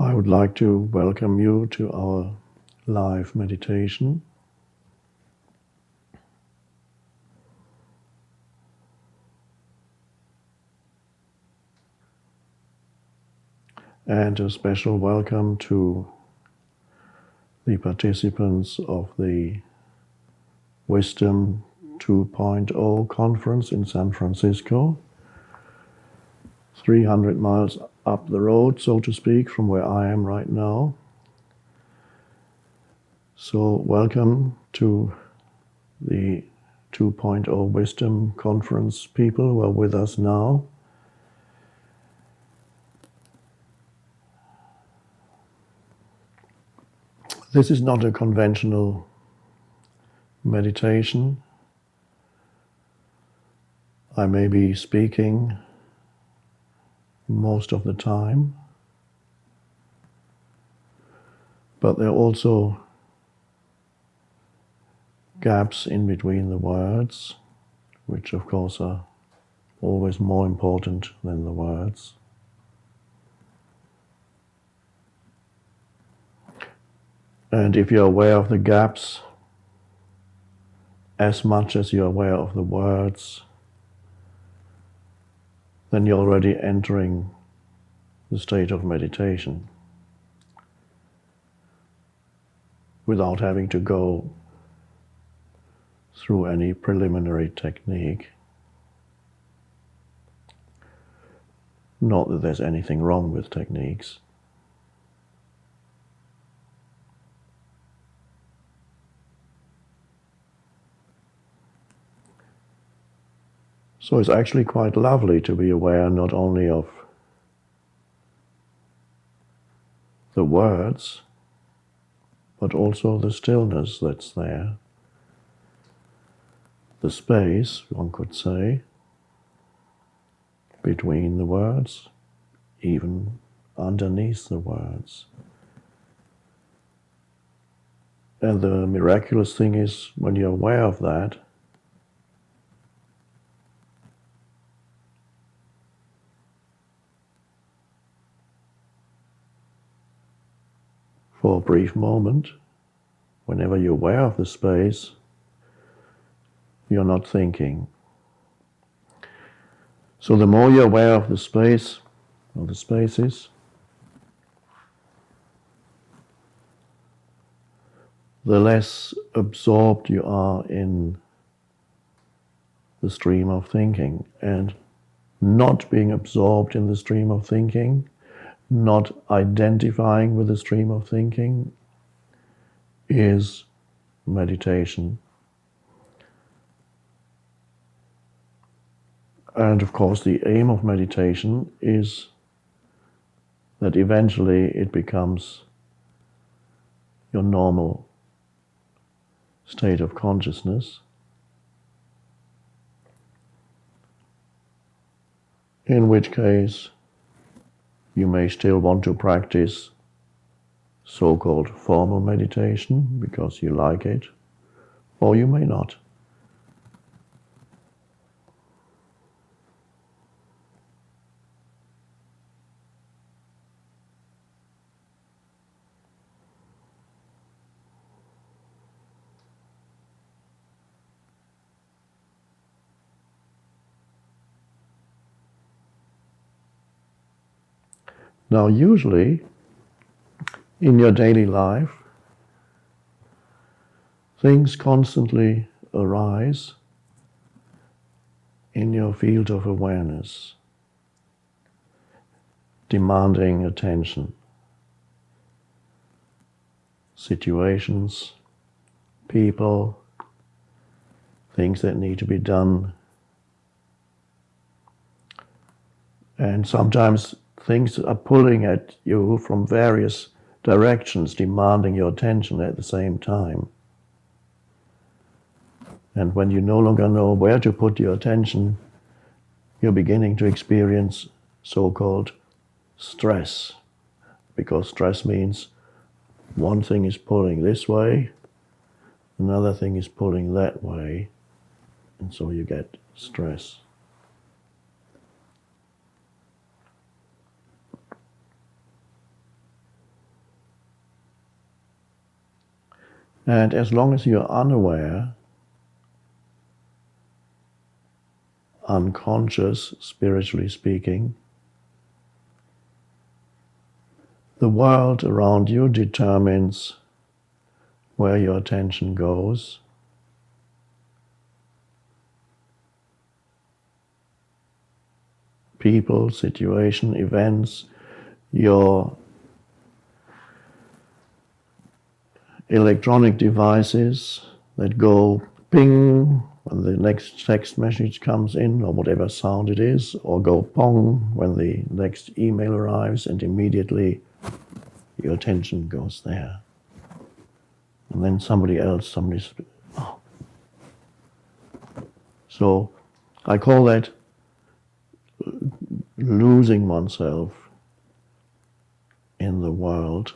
I would like to welcome you to our live meditation. And a special welcome to the participants of the Wisdom 2.0 conference in San Francisco, 300 miles up the road, so to speak, from where I am right now. So welcome to the 2.0 Wisdom Conference people who are with us now. This is not a conventional meditation. I may be speaking most of the time, but there are also gaps in between the words, which of course are always more important than the words. And if you're aware of the gaps as much as you're aware of the words, then you're already entering the state of meditation without having to go through any preliminary technique. Not that there's anything wrong with techniques. So it's actually quite lovely to be aware not only of the words, but also the stillness that's there. The space, one could say, between the words, even underneath the words. And the miraculous thing is, when you're aware of that, for a brief moment, whenever you're aware of the space, you're not thinking. So the more you're aware of the space, or the spaces, the less absorbed you are in the stream of thinking. And not being absorbed in the stream of thinking, not identifying with the stream of thinking, is meditation. And of course the aim of meditation is that eventually it becomes your normal state of consciousness, in which case you may still want to practice so-called formal meditation because you like it, or you may not. Now, usually, in your daily life, things constantly arise in your field of awareness, demanding attention. Situations, people, things that need to be done. And sometimes things are pulling at you from various directions, demanding your attention at the same time. And when you no longer know where to put your attention, you're beginning to experience so-called stress. Because stress means one thing is pulling this way, another thing is pulling that way, and so you get stress. And as long as you're unaware, unconscious, spiritually speaking, the world around you determines where your attention goes. People, situation, events, your electronic devices that go ping when the next text message comes in, or whatever sound it is, or go pong when the next email arrives, and immediately your attention goes there. And then somebody's, oh. So I call that losing oneself in the world.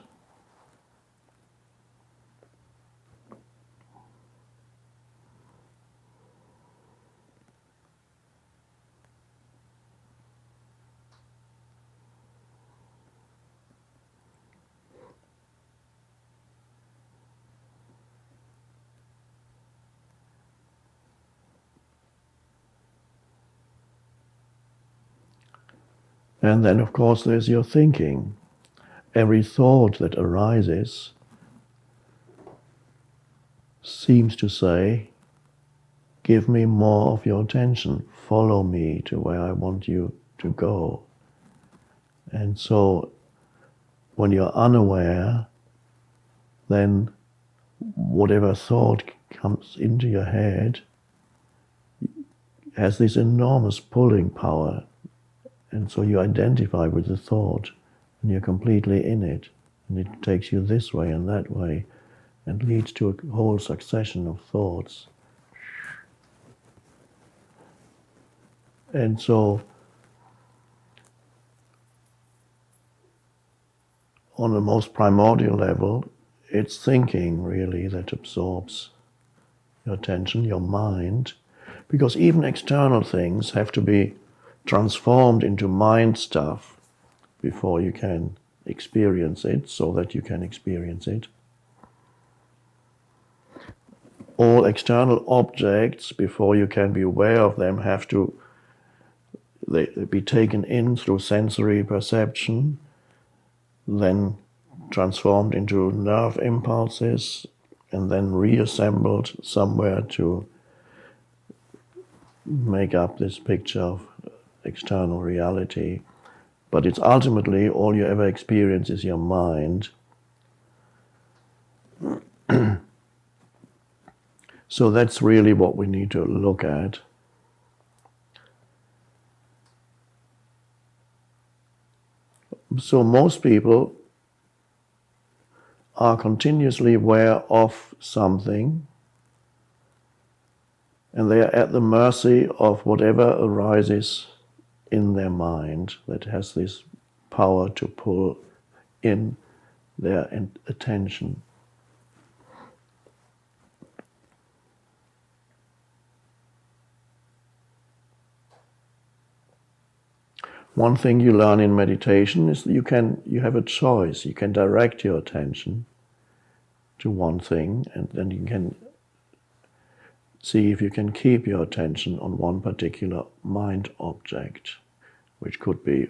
And then, of course, there's your thinking. Every thought that arises seems to say, give me more of your attention, follow me to where I want you to go. And so, when you're unaware, then whatever thought comes into your head has this enormous pulling power. And so you identify with the thought, and you're completely in it. And it takes you this way and that way, and leads to a whole succession of thoughts. And so, on the most primordial level, it's thinking really that absorbs your attention, your mind, because even external things have to be transformed into mind stuff before you can experience it, so that you can experience it. All external objects, before you can be aware of them, have to be taken in through sensory perception, then transformed into nerve impulses, and then reassembled somewhere to make up this picture of external reality. But it's ultimately all you ever experience is your mind. So that's really what we need to look at. So most people are continuously aware of something, and they are at the mercy of whatever arises in their mind that has this power to pull in their attention. One thing you learn in meditation is that you have a choice. You can direct your attention to one thing, and then you can see if you can keep your attention on one particular mind object, which could be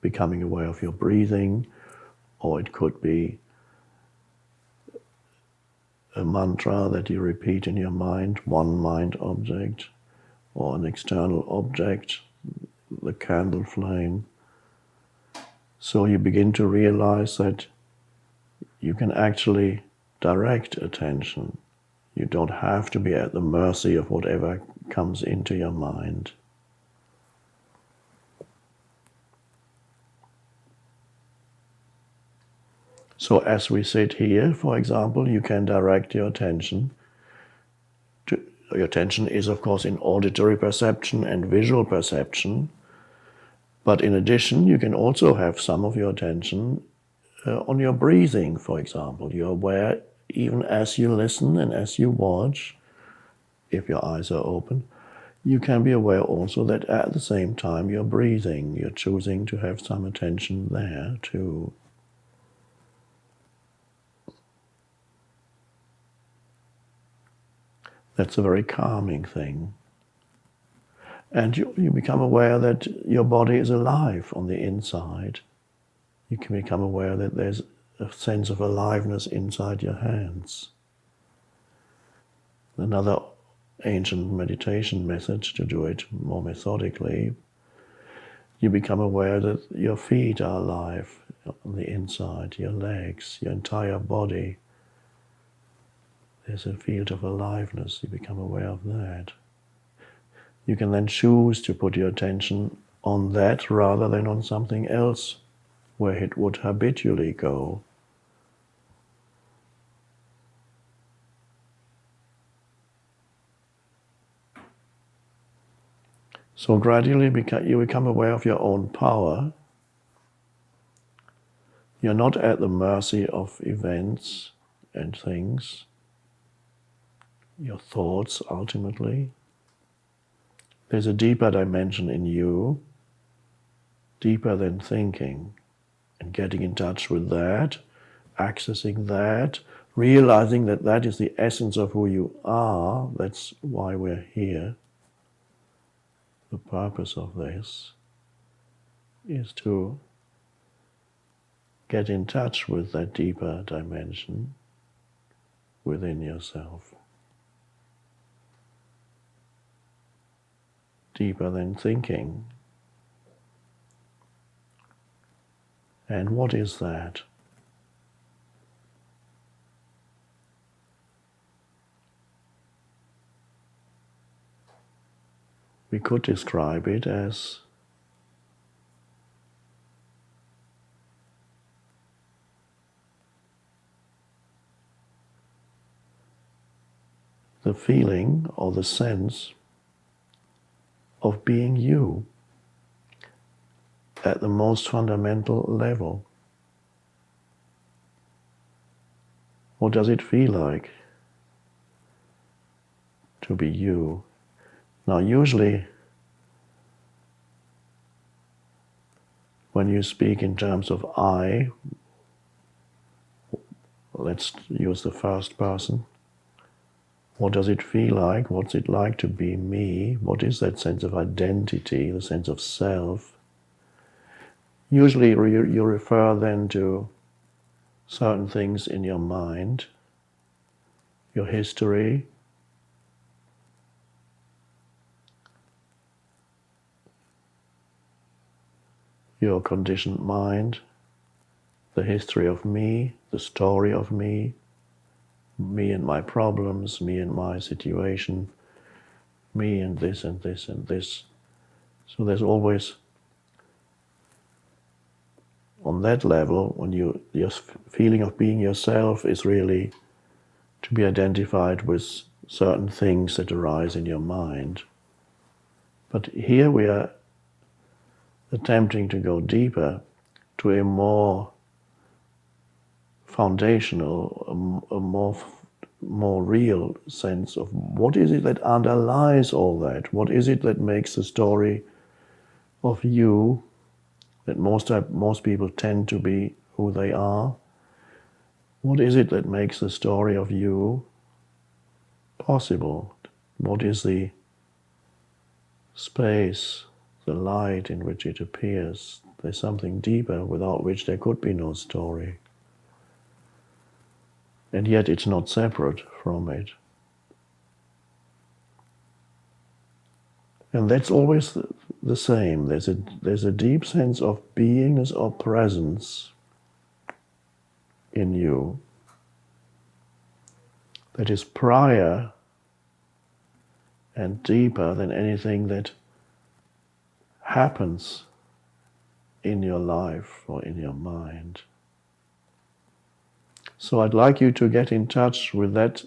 becoming aware of your breathing, or it could be a mantra that you repeat in your mind, one mind object, or an external object, the candle flame. So you begin to realize that you can actually direct attention. You don't have to be at the mercy of whatever comes into your mind. So as we sit here, for example, you can direct your attention. Your attention is, of course, in auditory perception and visual perception. But in addition, you can also have some of your attention on your breathing, for example. You're aware, even as you listen and as you watch, if your eyes are open, you can be aware also that at the same time you're breathing. You're choosing to have some attention there too. That's a very calming thing. And you become aware that your body is alive on the inside. You can become aware that there's a sense of aliveness inside your hands. Another ancient meditation method to do it more methodically, you become aware that your feet are alive on the inside, your legs, your entire body. There's a field of aliveness, you become aware of that. You can then choose to put your attention on that rather than on something else where it would habitually go. So gradually you become aware of your own power. You're not at the mercy of events and things, your thoughts ultimately. There's a deeper dimension in you, deeper than thinking, and getting in touch with that, accessing that, realizing that that is the essence of who you are. That's why we're here. The purpose of this is to get in touch with that deeper dimension within yourself. Deeper than thinking. And what is that? We could describe it as the feeling or the sense of being you at the most fundamental level. What does it feel like to be you? Now, usually, when you speak in terms of I, let's use the first person. What does it feel like? What's it like to be me? What is that sense of identity, the sense of self? Usually you refer then to certain things in your mind, your history, your conditioned mind, the history of me, the story of me and my problems, me and my situation, me and this and this and this. So there's always, on that level, when your feeling of being yourself is really to be identified with certain things that arise in your mind. But here we are attempting to go deeper to a more foundational, a more real sense of what is it that underlies all that? What is it that makes the story of you, that most people tend to be who they are? What is it that makes the story of you possible? What is the space, the light in which it appears? There's something deeper without which there could be no story. And yet it's not separate from it. And that's always the same. There's a deep sense of beingness or presence in you that is prior and deeper than anything that happens in your life or in your mind. So I'd like you to get in touch with that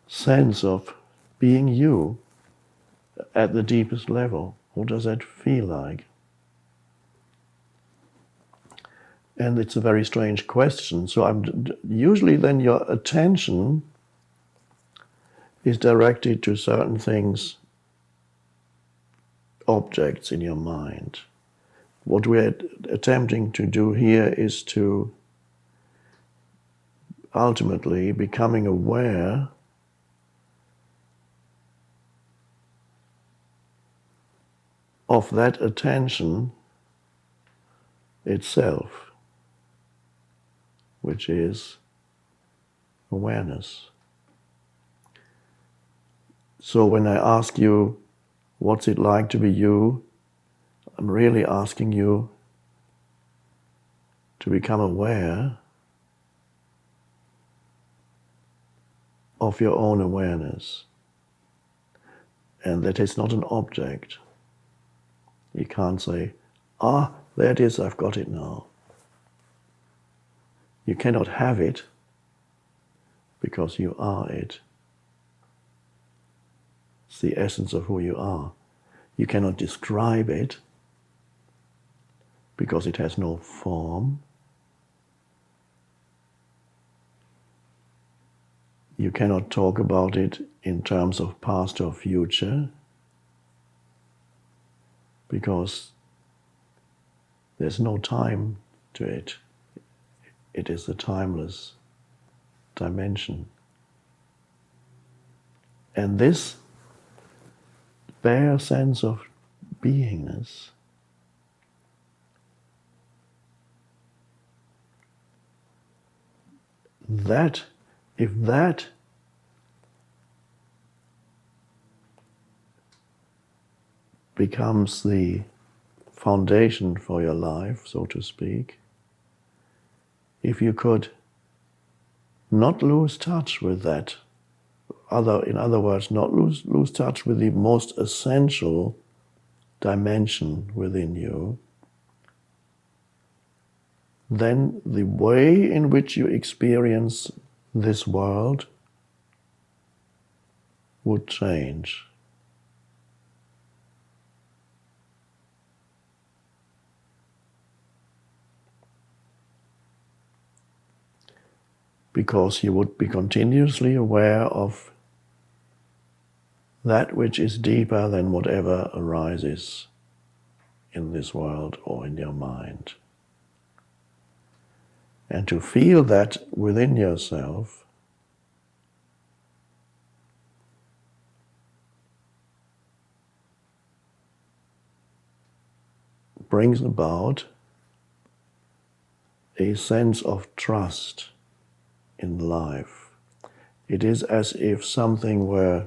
sense of being you at the deepest level. What does that feel like? And it's a very strange question. So usually then your attention is directed to certain things, objects in your mind. What we're attempting to do here is to ultimately becoming aware of that attention itself, which is awareness. So when I ask you, what's it like to be you? I'm really asking you to become aware of your own awareness. And that is not an object. You can't say, there it is, I've got it now. You cannot have it because you are it. It's the essence of who you are. You cannot describe it because it has no form. You cannot talk about it in terms of past or future because there's no time to it. It is a timeless dimension. And this bare sense of beingness if that becomes the foundation for your life, so to speak, if you could not lose touch with that, in other words, not lose touch with the most essential dimension within you, then the way in which you experience this world would change. Because you would be continuously aware of that which is deeper than whatever arises in this world or in your mind. And to feel that within yourself brings about a sense of trust in life. It is as if something were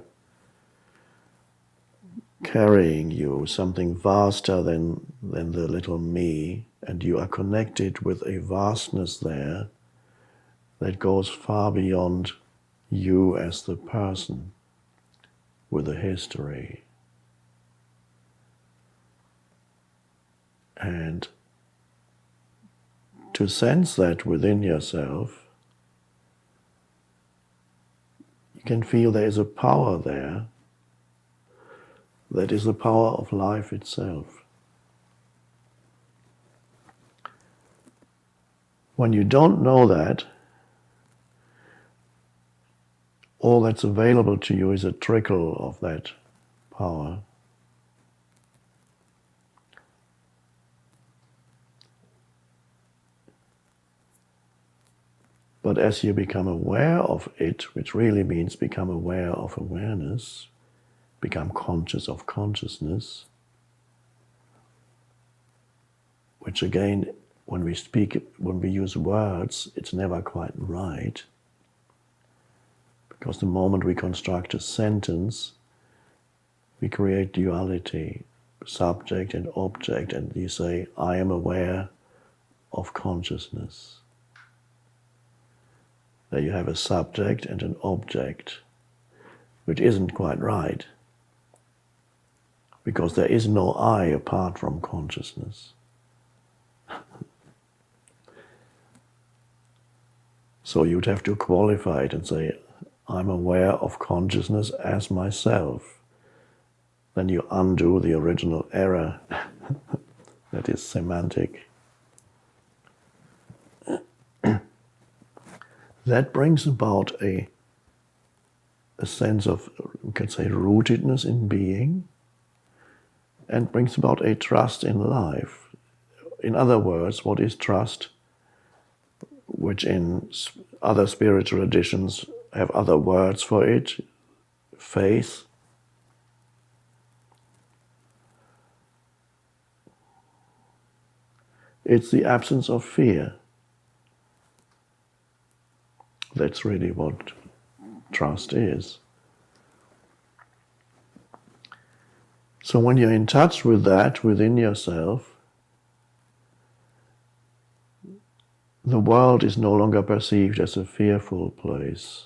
carrying you, something vaster than the little me, and you are connected with a vastness there that goes far beyond you as the person with a history. And to sense that within yourself, you can feel there is a power there that is the power of life itself. When you don't know that, all that's available to you is a trickle of that power. But as you become aware of it, which really means become aware of awareness, become conscious of consciousness, which again, when we use words, it's never quite right. Because the moment we construct a sentence, we create duality, subject and object, and you say, I am aware of consciousness. There you have a subject and an object, which isn't quite right, because there is no I apart from consciousness. So you'd have to qualify it and say, I'm aware of consciousness as myself. Then you undo the original error that is semantic. That brings about a sense of, we could say, rootedness in being, and brings about a trust in life. In other words, what is trust? Which in Other spiritual traditions have other words for it. Faith. It's the absence of fear. That's really what trust is. So when you're in touch with that within yourself, the world is no longer perceived as a fearful place.